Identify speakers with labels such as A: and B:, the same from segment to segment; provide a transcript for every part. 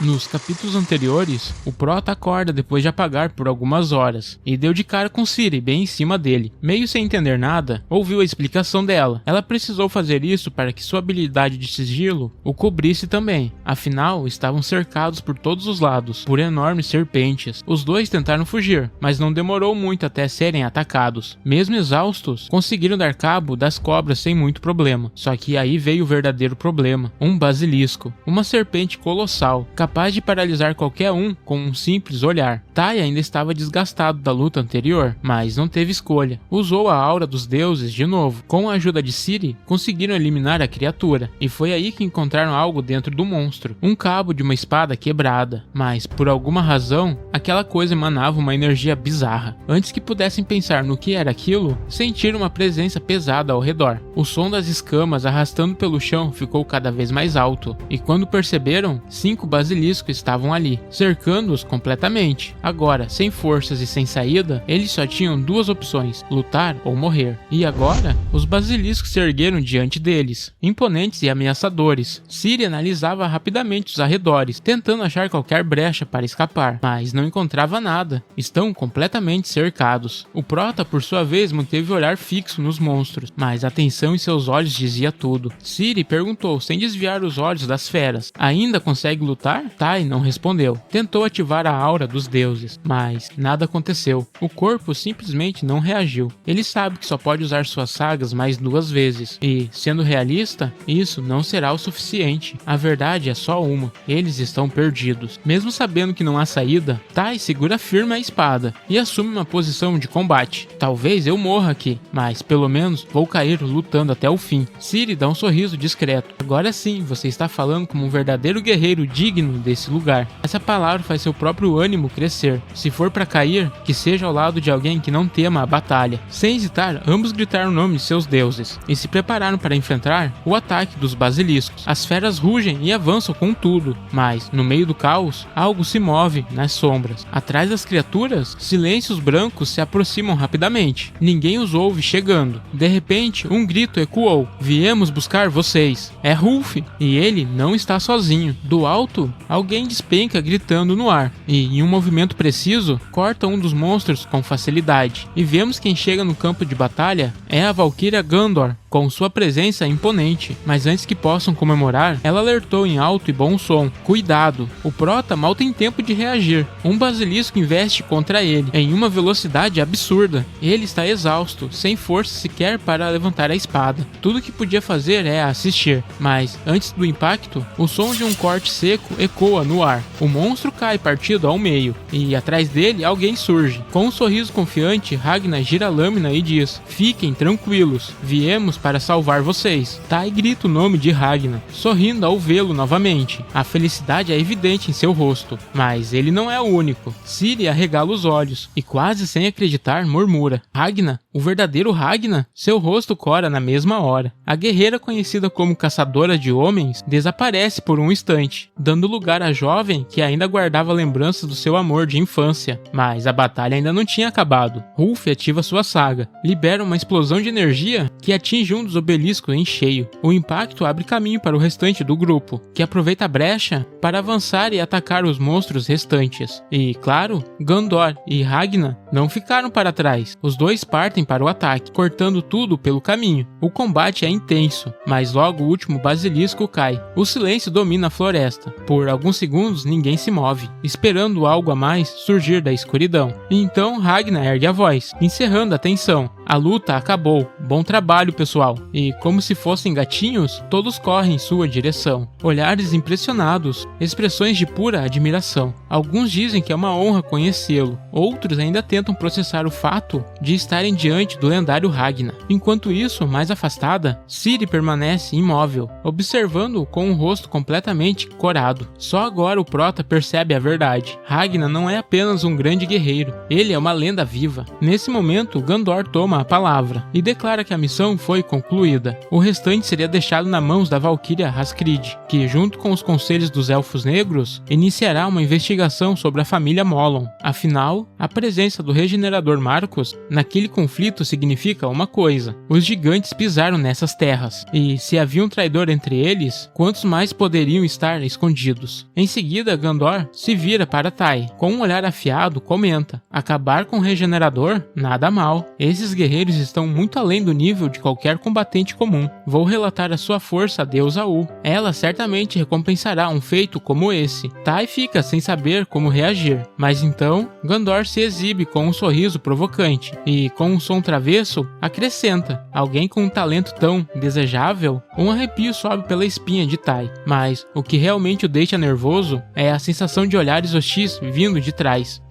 A: Nos capítulos anteriores, o Prota acorda depois de apagar por algumas horas, e deu de cara com Ciri bem em cima dele. Meio sem entender nada, ouviu a explicação dela. Ela precisou fazer isso para que sua habilidade de sigilo o cobrisse também. Afinal, estavam cercados por todos os lados, por enormes serpentes. Os dois tentaram fugir, mas não demorou muito até serem atacados. Mesmo exaustos, conseguiram dar cabo das cobras sem muito problema. Só que aí veio o verdadeiro problema. Um basilisco, uma serpente colossal, capaz de paralisar qualquer um com um simples olhar. Tai ainda estava desgastado da luta anterior, mas não teve escolha. Usou a aura dos deuses de novo. Com a ajuda de Ciri, conseguiram eliminar a criatura, e foi aí que encontraram algo dentro do monstro. Um cabo de uma espada quebrada, mas por alguma razão, aquela coisa emanava uma energia bizarra. Antes que pudessem pensar no que era aquilo, sentiram uma presença pesada ao redor. O som das escamas arrastando pelo chão ficou cada vez mais alto, e quando perceberam, 5 basiliscos estavam ali, cercando-os completamente. Agora, sem forças e sem saída, eles só tinham 2 opções: lutar ou morrer. E agora, os basiliscos se ergueram diante deles, imponentes e ameaçadores. Ciri analisava rapidamente os arredores, tentando achar qualquer brecha para escapar, mas não encontrava nada. Estão completamente cercados. O Prota, por sua vez, manteve o olhar fixo nos monstros, mas a tensão em seus olhos dizia tudo. Ciri perguntou, sem desviar os olhos das feras: ainda consegue lutar? Tai não respondeu. Tentou ativar a aura dos deuses, mas nada aconteceu. O corpo simplesmente não reagiu. Ele sabe que só pode usar suas sagas mais 2 vezes, e, sendo realista, isso não será o suficiente. A verdade é só uma: eles estão perdidos. Mesmo sabendo que não há saída, Tai segura firme a espada e assume uma posição de combate. Talvez eu morra aqui, mas pelo menos vou cair lutando até o fim. Ciri dá um sorriso discreto. Agora sim, você está falando como um verdadeiro guerreiro digno desse lugar. Essa palavra faz seu próprio ânimo crescer. Se for para cair, que seja ao lado de alguém que não tema a batalha. Sem hesitar, ambos gritaram o nome de seus deuses e se prepararam para enfrentar o ataque dos basiliscos. As feras rugem e avançam com tudo, mas no meio do caos, algo se move nas sombras. Atrás das criaturas, silêncios brancos se aproximam rapidamente. Ninguém os ouve chegando. De repente, um grito ecoou: viemos buscar vocês. É Rulf, e ele não está sozinho. Do alto, alguém despenca gritando no ar, e em um movimento preciso, corta um dos monstros com facilidade. E vemos quem chega no campo de batalha é a Valquíria Gandor, com sua presença imponente. Mas antes que possam comemorar, ela alertou em alto e bom som: cuidado, o Prota mal tem tempo de reagir. Um basilisco investe contra ele, em uma velocidade absurda. Ele está exausto, sem força sequer para levantar a espada. Tudo que podia fazer é assistir, mas antes do impacto, o som de um corte seco ecoa no ar. O monstro cai partido ao meio, e atrás dele alguém surge. Com um sorriso confiante, Ragnar gira a lâmina e diz: fiquem tranquilos, viemos para salvar vocês. Tai grita o nome de Ragnar, sorrindo ao vê-lo novamente. A felicidade é evidente em seu rosto, mas ele não é o único. Ciri arregala os olhos e, quase sem acreditar, murmura: Ragnar? O verdadeiro Ragnar? Seu rosto cora na mesma hora. A guerreira conhecida como Caçadora de Homens desaparece por um instante, dando lugar à jovem que ainda guardava lembranças do seu amor de infância. Mas a batalha ainda não tinha acabado. Rulf ativa sua saga, libera uma explosão de energia que atinge um dos obeliscos em cheio. O impacto abre caminho para o restante do grupo, que aproveita a brecha para avançar e atacar os monstros restantes. E, claro, Gandor e Ragnar não ficaram para trás. Os dois partem para o ataque, cortando tudo pelo caminho. O combate é intenso, mas logo o último basilisco cai. O silêncio domina a floresta. Por alguns segundos ninguém se move, esperando algo a mais surgir da escuridão. E então Ragnar ergue a voz, encerrando a tensão: a luta acabou. Bom trabalho, pessoal. E como se fossem gatinhos, todos correm em sua direção. Olhares impressionados, expressões de pura admiração. Alguns dizem que é uma honra conhecê-lo. Outros ainda tentam processar o fato de estarem diante do lendário Ragnar. Enquanto isso, mais afastada, Ciri permanece imóvel, observando-o com o rosto completamente corado. Só agora o Prota percebe a verdade. Ragnar não é apenas um grande guerreiro, ele é uma lenda viva. Nesse momento, Gandor toma a palavra e declara para que a missão foi concluída. O restante seria deixado nas mãos da Valquíria Haskrid, que, junto com os conselhos dos Elfos Negros, iniciará uma investigação sobre a família Mollon. Afinal, a presença do Regenerador Marcos naquele conflito significa uma coisa: os gigantes pisaram nessas terras, e se havia um traidor entre eles, quantos mais poderiam estar escondidos? Em seguida, Gandor se vira para Tai. Com um olhar afiado, comenta: acabar com o Regenerador? Nada mal. Esses guerreiros estão muito além do nível de qualquer combatente comum. Vou relatar a sua força à deusa U. Ela certamente recompensará um feito como esse. Tai fica sem saber como reagir, mas então Gandor se exibe com um sorriso provocante e, com um som travesso, acrescenta: alguém com um talento tão desejável? Um arrepio sobe pela espinha de Tai, mas o que realmente o deixa nervoso é a sensação de olhares hostis vindo de trás.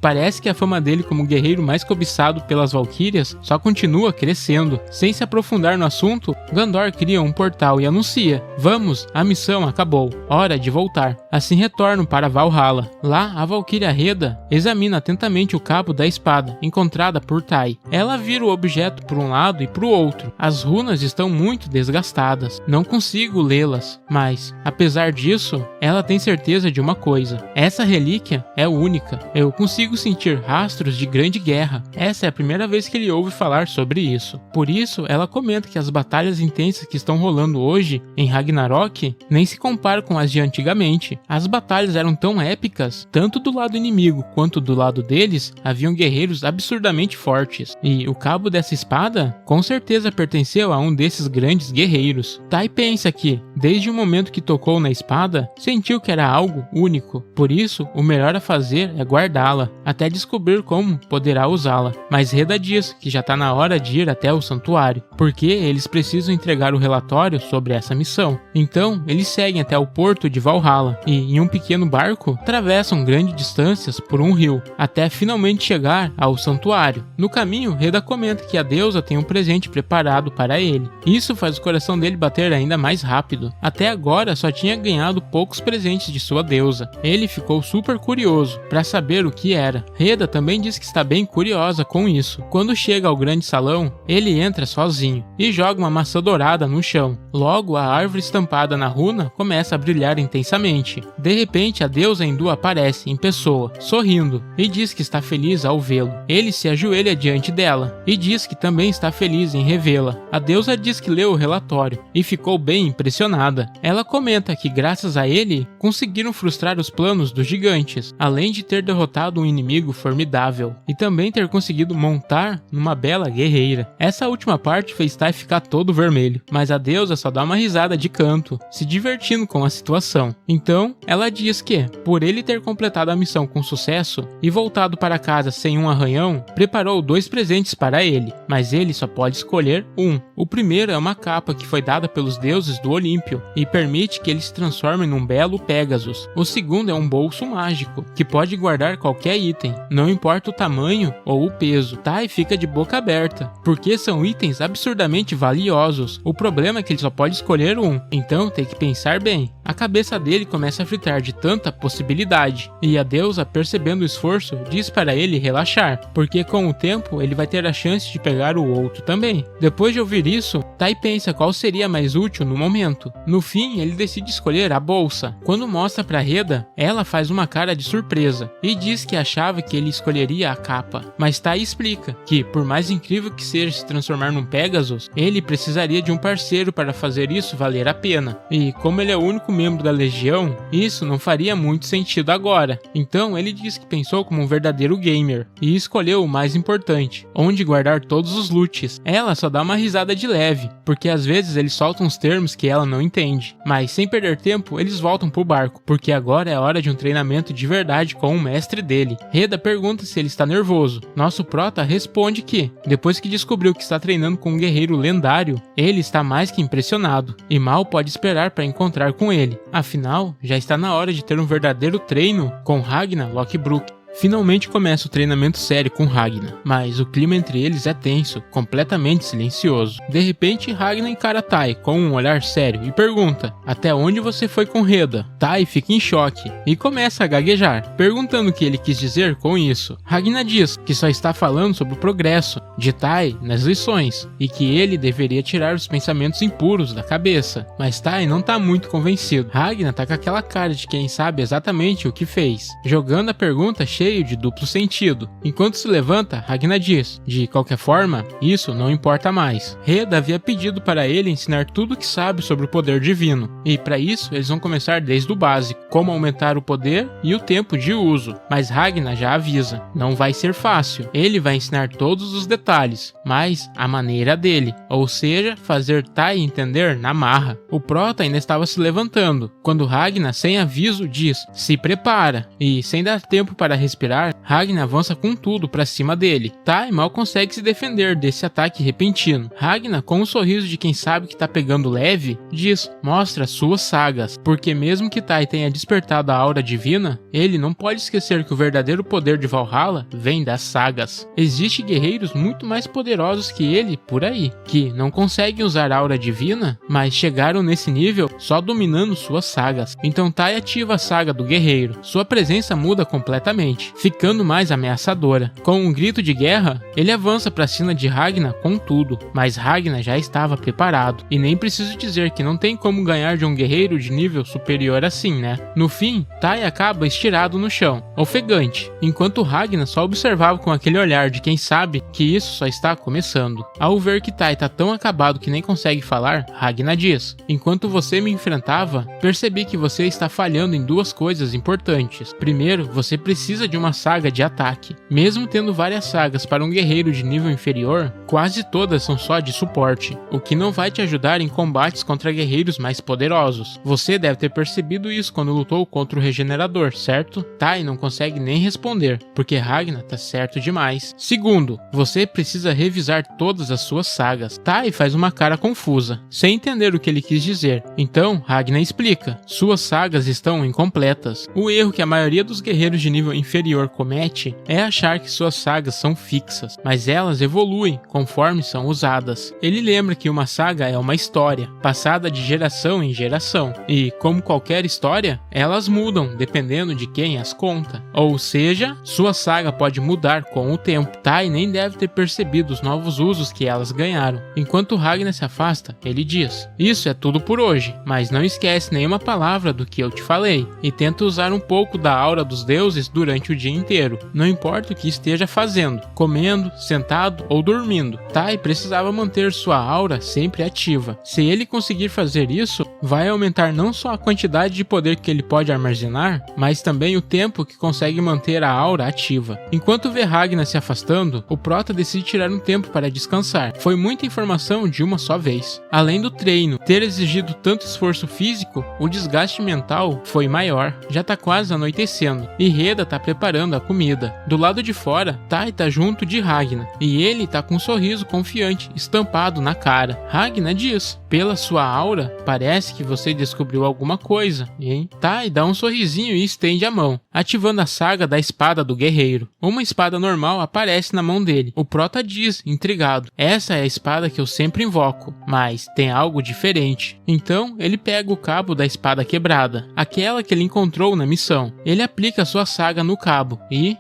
A: Parece que a fama dele como guerreiro mais cobiçado pelas Valquírias só continua crescendo. Sem se aprofundar no assunto, Gandor cria um portal e anuncia: vamos, a missão acabou, hora de voltar. Assim retornam para Valhalla. Lá, a Valquíria Reda examina atentamente o cabo da espada, encontrada por Tai. Ela vira o objeto por um lado e para o outro. As runas estão muito desgastadas, não consigo lê-las, mas, apesar disso, ela tem certeza de uma coisa: essa relíquia é única. Eu consigo sentir rastros de grande guerra. Essa é a primeira vez que ele ouve falar sobre isso. Por isso, ela comenta que as batalhas intensas que estão rolando hoje em Ragnarok nem se comparam com as de antigamente. As batalhas eram tão épicas, tanto do lado inimigo quanto do lado deles haviam guerreiros absurdamente fortes, e o cabo dessa espada com certeza pertenceu a um desses grandes guerreiros. Tai pensa que, desde o momento que tocou na espada, sentiu que era algo único. Por isso, o melhor a fazer é guardá-la, até descobrir como poderá usá-la. Mas Reda diz que já está na hora de ir até o santuário, porque eles precisam entregar o relatório sobre essa missão. Então, eles seguem até o porto de Valhalla e, em um pequeno barco, atravessam grandes distâncias por um rio, até finalmente chegar ao santuário. No caminho, Reda comenta que a deusa tem um presente preparado para ele. Isso faz o coração dele bater ainda mais rápido. Até agora, só tinha ganhado poucos presentes de sua deusa. Ele ficou super curioso para saber o que era. Reda também diz que está bem curiosa com isso. Quando chega ao grande salão, ele entra sozinho e joga uma maçã dourada no chão. Logo, a árvore estampada na runa começa a brilhar intensamente. De repente, a deusa hindu aparece em pessoa, sorrindo, e diz que está feliz ao vê-lo. Ele se ajoelha diante dela e diz que também está feliz em revê-la. A deusa diz que leu o relatório e ficou bem impressionada. Ela comenta que, graças a ele, conseguiram frustrar os planos dos gigantes, além de ter derrotado um inimigo formidável e também ter conseguido montar numa bela guerreira. Essa última parte fez Tai ficar todo vermelho, mas a deusa só dá uma risada de canto, se divertindo com a situação. Então, ela diz que, por ele ter completado a missão com sucesso e voltado para casa sem um arranhão, preparou 2 presentes para ele, mas ele só pode escolher um. O primeiro é uma capa que foi dada pelos deuses do Olímpio e permite que ele se transforme num belo Pégasus. O segundo é um bolso mágico, que pode guardar qualquer item, não importa o tamanho ou o peso. Tai fica de boca aberta, porque são itens absurdamente valiosos. O problema é que ele só pode escolher um, então tem que pensar bem. A cabeça dele começa a fritar de tanta possibilidade, e a deusa, percebendo o esforço, diz para ele relaxar, porque com o tempo ele vai ter a chance de pegar o outro também. Depois de ouvir isso, Tai pensa qual seria mais útil no momento. No fim, ele decide escolher a bolsa. Quando mostra para Reda, ela faz uma cara de surpresa e diz que achava que ele escolheria a capa. Mas Tai explica que, por mais incrível que seja se transformar num Pégasus, ele precisaria de um parceiro para fazer isso valer a pena. E como ele é o único membro da Legião, isso não faria muito sentido agora. Então ele diz que pensou como um verdadeiro gamer e escolheu o mais importante, onde guardar todos os loots. Ela só dá uma risada de leve, porque às vezes ele solta uns termos que ela não entende. Mas sem perder tempo, eles voltam pro barco, porque agora é hora de um treinamento de verdade com o mestre dele. Reda pergunta se ele está nervoso. Nosso prota responde que, depois que descobriu que está treinando com um guerreiro lendário, ele está mais que impressionado e mal pode esperar para encontrar com ele. Afinal, já está na hora de ter um verdadeiro treino com Ragnar Lothbrok. Finalmente começa o treinamento sério com Ragnar, mas o clima entre eles é tenso, completamente silencioso. De repente, Ragnar encara Tai com um olhar sério e pergunta: até onde você foi com Reda? Tai fica em choque e começa a gaguejar, perguntando o que ele quis dizer com isso. Ragnar diz que só está falando sobre o progresso de Tai nas lições e que ele deveria tirar os pensamentos impuros da cabeça, mas Tai não está muito convencido. Ragnar tá com aquela cara de quem sabe exatamente o que fez, jogando a pergunta cheio de duplo sentido. Enquanto se levanta, Ragnar diz: de qualquer forma, isso não importa mais. Reda havia pedido para ele ensinar tudo o que sabe sobre o poder divino, e para isso eles vão começar desde o básico, como aumentar o poder e o tempo de uso. Mas Ragnar já avisa: não vai ser fácil. Ele vai ensinar todos os detalhes, mas a maneira dele, ou seja, fazer Tai entender na marra. O Prota ainda estava se levantando, quando Ragnar, sem aviso, diz: se prepara, e sem dar tempo para respirar, Ragnar avança com tudo para cima dele. Tai mal consegue se defender desse ataque repentino. Ragnar, com um sorriso de quem sabe que tá pegando leve, diz: mostra suas sagas, porque mesmo que Tai tenha despertado a aura divina, ele não pode esquecer que o verdadeiro poder de Valhalla vem das sagas. Existem guerreiros muito mais poderosos que ele por aí, que não conseguem usar a aura divina, mas chegaram nesse nível só dominando suas sagas. Então Tai ativa a saga do guerreiro. Sua presença muda completamente, ficando mais ameaçadora. Com um grito de guerra, ele avança para cima de Ragnar com tudo, mas Ragnar já estava preparado, e nem preciso dizer que não tem como ganhar de um guerreiro de nível superior assim, né? No fim, Tai acaba estirado no chão, ofegante, enquanto Ragnar só observava com aquele olhar de quem sabe que isso só está começando. Ao ver que Tai tá tão acabado que nem consegue falar, Ragnar diz: enquanto você me enfrentava, percebi que você está falhando em duas coisas importantes. Primeiro, você precisa de uma saga de ataque. Mesmo tendo várias sagas para um guerreiro de nível inferior, quase todas são só de suporte, o que não vai te ajudar em combates contra guerreiros mais poderosos. Você deve ter percebido isso quando lutou contra o Regenerador, certo? Tai não consegue nem responder, porque Ragnar tá certo demais. Segundo, você precisa revisar todas as suas sagas. Tai faz uma cara confusa, sem entender o que ele quis dizer. Então, Ragnar explica: suas sagas estão incompletas. O erro que a maioria dos guerreiros de nível inferior comete é achar que suas sagas são fixas, mas elas evoluem conforme são usadas. Ele lembra que uma saga é uma história, passada de geração em geração, e, como qualquer história, elas mudam dependendo de quem as conta. Ou seja, sua saga pode mudar com o tempo. Tai nem deve ter percebido os novos usos que elas ganharam. Enquanto Ragnar se afasta, ele diz: isso é tudo por hoje, mas não esquece nenhuma palavra do que eu te falei, e tenta usar um pouco da aura dos deuses durante o dia inteiro, não importa o que esteja fazendo, comendo, sentado ou dormindo. Tai precisava manter sua aura sempre ativa. Se ele conseguir fazer isso, vai aumentar não só a quantidade de poder que ele pode armazenar, mas também o tempo que consegue manter a aura ativa. Enquanto vê Ragnar se afastando, o Prota decide tirar um tempo para descansar. Foi muita informação de uma só vez. Além do treino ter exigido tanto esforço físico, o desgaste mental foi maior. Já tá quase anoitecendo, e Reda tá preparando a comida. Do lado de fora, Tai tá junto de Ragnar, e ele tá com um sorriso confiante estampado na cara. Ragnar diz: pela sua aura, parece que você descobriu alguma coisa, hein? Tai dá um sorrisinho e estende a mão, ativando a saga da espada do guerreiro. Uma espada normal aparece na mão dele. O Prota diz, intrigado: essa é a espada que eu sempre invoco, mas tem algo diferente. Então, ele pega o cabo da espada quebrada, aquela que ele encontrou na missão. Ele aplica sua saga no cabo e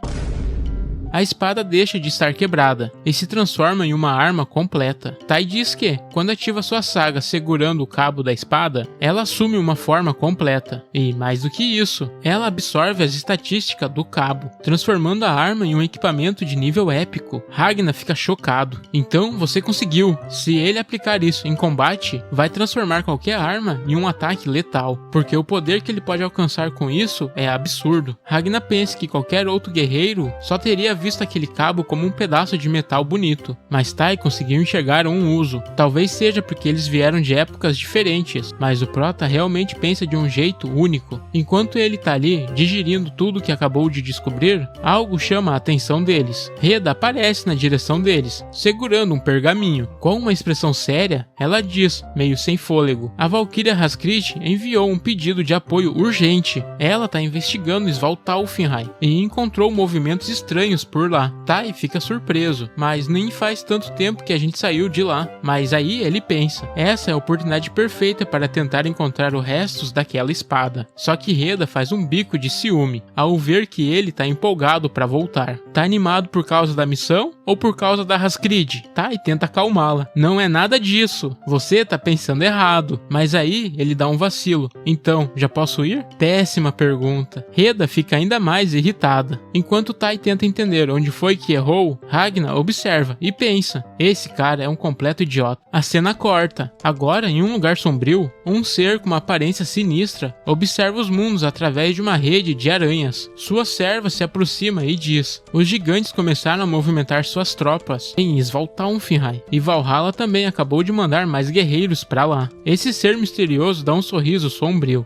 A: a espada deixa de estar quebrada e se transforma em uma arma completa. Tai diz que, quando ativa sua saga segurando o cabo da espada, ela assume uma forma completa. E, mais do que isso, ela absorve as estatísticas do cabo, transformando a arma em um equipamento de nível épico. Ragnar fica chocado. Então, você conseguiu. Se ele aplicar isso em combate, vai transformar qualquer arma em um ataque letal, porque o poder que ele pode alcançar com isso é absurdo. Ragnar pensa que qualquer outro guerreiro só teria visto aquele cabo como um pedaço de metal bonito, mas Tai conseguiu enxergar um uso. Talvez seja porque eles vieram de épocas diferentes, mas o Prota realmente pensa de um jeito único. Enquanto ele tá ali, digerindo tudo que acabou de descobrir, algo chama a atenção deles. Reda aparece na direção deles, segurando um pergaminho. Com uma expressão séria, ela diz, meio sem fôlego: a Valkyria Haskrit enviou um pedido de apoio urgente. Ela tá investigando Svartalfheim e encontrou movimentos estranhos por lá. Tai fica surpreso, mas nem faz tanto tempo que a gente saiu de lá. Mas aí ele pensa, essa é a oportunidade perfeita para tentar encontrar os restos daquela espada. Só que Reda faz um bico de ciúme ao ver que ele tá empolgado para voltar. Tá animado por causa da missão ou por causa da Haskrit? Tai tenta acalmá-la. Não é nada disso, você tá pensando errado. Mas aí ele dá um vacilo. Então, já posso ir? Péssima pergunta. Reda fica ainda mais irritada. Enquanto Tai tenta entender onde foi que errou, Ragnar observa e pensa, esse cara é um completo idiota. A cena corta. Agora, em um lugar sombrio, um ser com uma aparência sinistra observa os mundos através de uma rede de aranhas. Sua serva se aproxima e diz, os gigantes começaram a movimentar suas tropas em Svartalfheim, e Valhalla também acabou de mandar mais guerreiros pra lá. Esse ser misterioso dá um sorriso sombrio,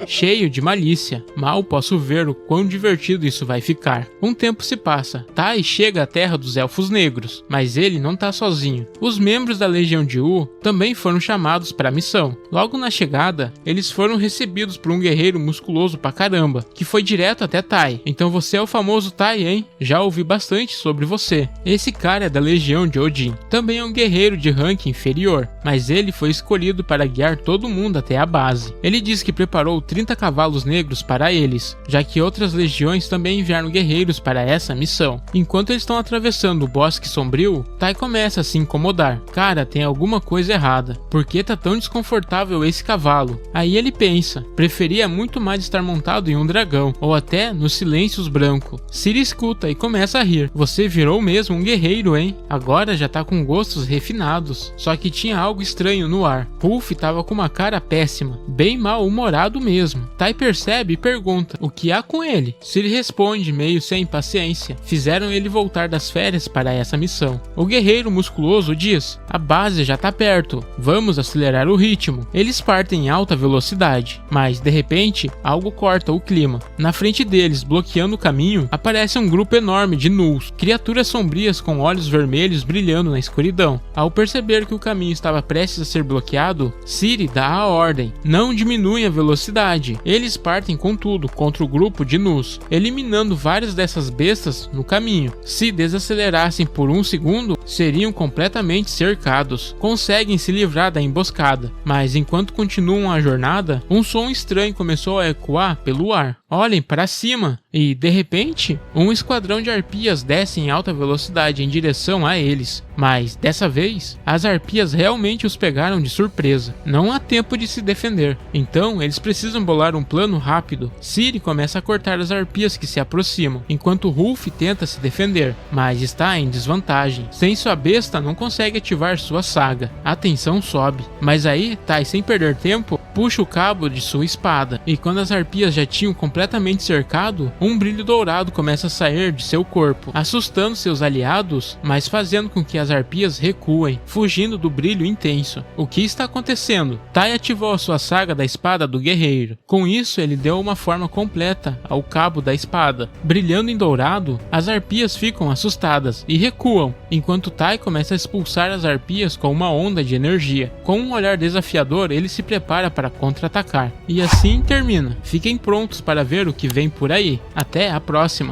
A: cheio de malícia. Mal posso ver o quão divertido isso vai ficar. Um tempo se passa. Tai chega à terra dos Elfos Negros, mas ele não tá sozinho. Os membros da Legião de U também foram chamados para a missão. Logo na chegada, eles foram recebidos por um guerreiro musculoso pra caramba, que foi direto até Tai. Então você é o famoso Tai, hein? Já ouvi bastante sobre você. Esse cara é da Legião de Odin. Também é um guerreiro de rank inferior, mas ele foi escolhido para guiar todo mundo até a base. Ele diz que preparou 30 cavalos negros para eles, já que outras legiões também enviaram guerreiros para essa missão. Enquanto eles estão atravessando o bosque sombrio, Tai começa a se incomodar. Cara, tem alguma coisa errada. Por que tá tão desconfortável esse cavalo? Aí ele pensa, preferia muito mais estar montado em um dragão, ou até nos Silêncios Branco. Ciri escuta e começa a rir. Você virou mesmo um guerreiro, hein? Agora já tá com gostos refinados. Só que tinha algo estranho no ar. Rulf tava com uma cara péssima, bem mal-humorado mesmo. Tai percebe e pergunta, o que há com ele? Ciri responde, meio sem paciência. Fizeram ele voltar das férias para essa missão. O guerreiro musculoso diz, a base já tá perto, vamos acelerar o ritmo. Eles partem em alta velocidade, mas de repente, algo corta o clima. Na frente deles, bloqueando o caminho, aparece um grupo enorme de Gnolls, criaturas sombrias com olhos vermelhos brilhando na escuridão. Ao perceber que o caminho estava prestes a ser bloqueado, Ciri dá a ordem, não diminuem a velocidade. Eles partem com tudo contra o grupo de Gnolls, eliminando várias dessas bestas no caminho. Se desacelerassem por um segundo, seriam completamente cercados. Conseguem se livrar da emboscada, mas enquanto continuam a jornada, um som estranho começou a ecoar pelo ar. Olhem para cima! E, de repente, um esquadrão de arpias desce em alta velocidade em direção a eles. Mas, dessa vez, as arpias realmente os pegaram de surpresa. Não há tempo de se defender. Então, eles precisam bolar um plano rápido. Ciri começa a cortar as arpias que se aproximam, enquanto Rulf tenta se defender, mas está em desvantagem. Sem sua besta, não consegue ativar sua saga. A tensão sobe. Mas aí, Tai, sem perder tempo, puxa o cabo de sua espada. E quando as arpias já tinham completamente cercado, um brilho dourado começa a sair de seu corpo, assustando seus aliados, mas fazendo com que as arpias recuem, fugindo do brilho intenso. O que está acontecendo? Tai ativou a sua saga da espada do guerreiro. Com isso, ele deu uma forma completa ao cabo da espada. Brilhando em dourado, as arpias ficam assustadas e recuam, enquanto Tai começa a expulsar as arpias com uma onda de energia. Com um olhar desafiador, ele se prepara para contra-atacar. E assim termina. Fiquem prontos para ver o que vem por aí. Até a próxima!